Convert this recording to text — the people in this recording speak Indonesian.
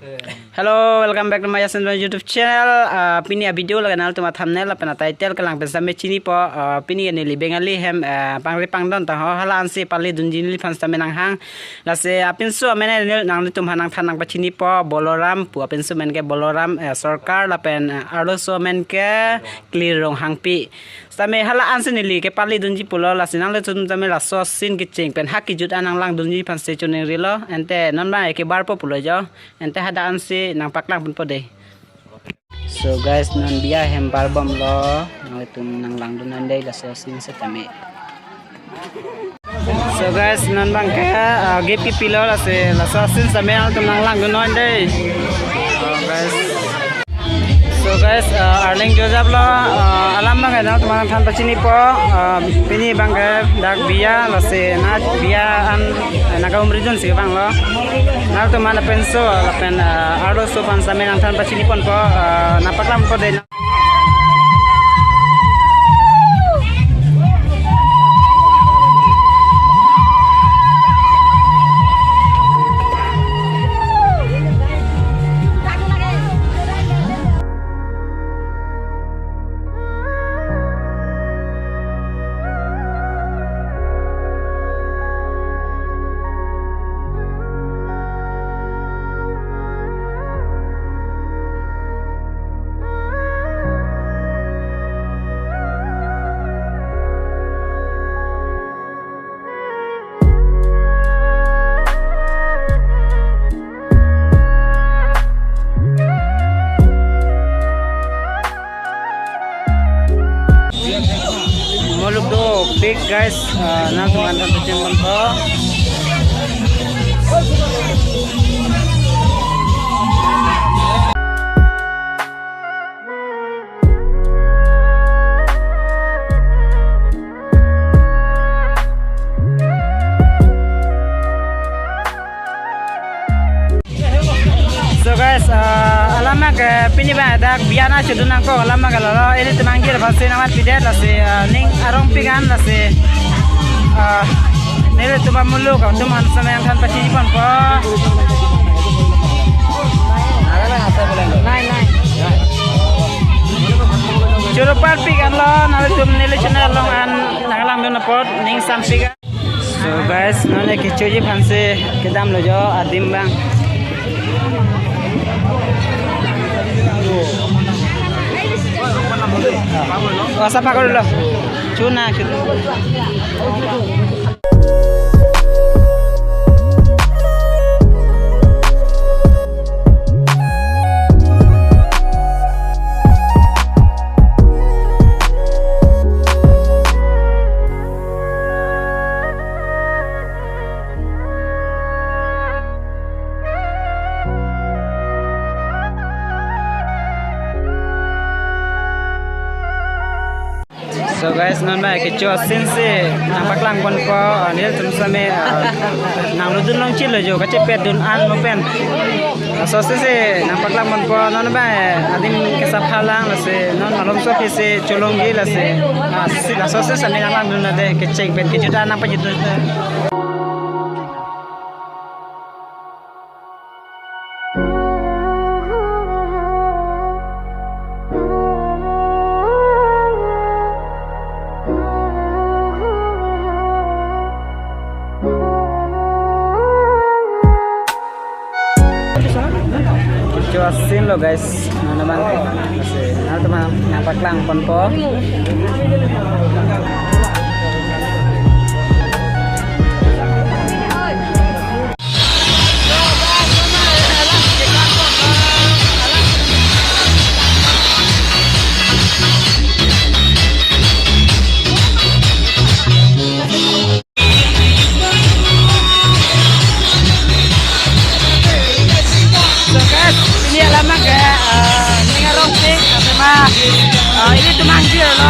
Hello, welcome back to my YouTube channel. Pini a video la kanal tuma thumbnail la pana title kalang pensa me chini po pini ni bengali hem pangri pangdon ta hala ansi pali dunjin li fansta menang hang la se apin su mena nang tum hanang thanang pa chini po boloram pu apin su men ke boloram sarkar la pen arlo so men ke clear rong hang pi tame hala ansi ni li ke pali dunji pulo la sinang le tum tame la so sin ki ching pen haki jut anang lang dunji fanste chuning rilo ente non ba ke bar po pulo jo ente hada ansi nang paklang pun pode. So guys, nan biya hem barbam lo nang itum nang lang dun andai la sin sa tame. So guys, nan bang kaya GP pilo la sin sa me itum nang lang dun andai. Guys. So guys, Arling Joseph lo alam bang na tumang than pachini po pini bang dak biya la se na biya an naga umrijon si bang lo na tuman penso la pen aro so pan sa menang than pachini pon po napaklam po de. Moluk do big guys na tuman tan pachini po. So guys, alamak pini ba dak biana chudunang ko alamak lalo ini temangir phase namat pidet la se ning arong pigan la se nere tuma mulu ka tuman samay ang than pachini pon po. Nai Churupar pigan lo nare tum nile channel long an nagalam dun pot ning sam pigan. So guys, nane kichuji phanse kedam lo jo adim bang. Sapa করলো চুনা So guys, non ba ke cho sinse nampak lang kon ko nil tum same nang lu dun long chil jo ka cepet dun an mo pen so sinse nampak lang kon ko non ba adim ke saphalang la se non malom so ke se cholongi la se la so se same nang lang dun de ke chek pen ke juta nang pa juta. Cuasin lo guys, naman kasi teman nampak lang pon po. Ini alamak ya, ini ngarong sih, ini tuh manggil lo.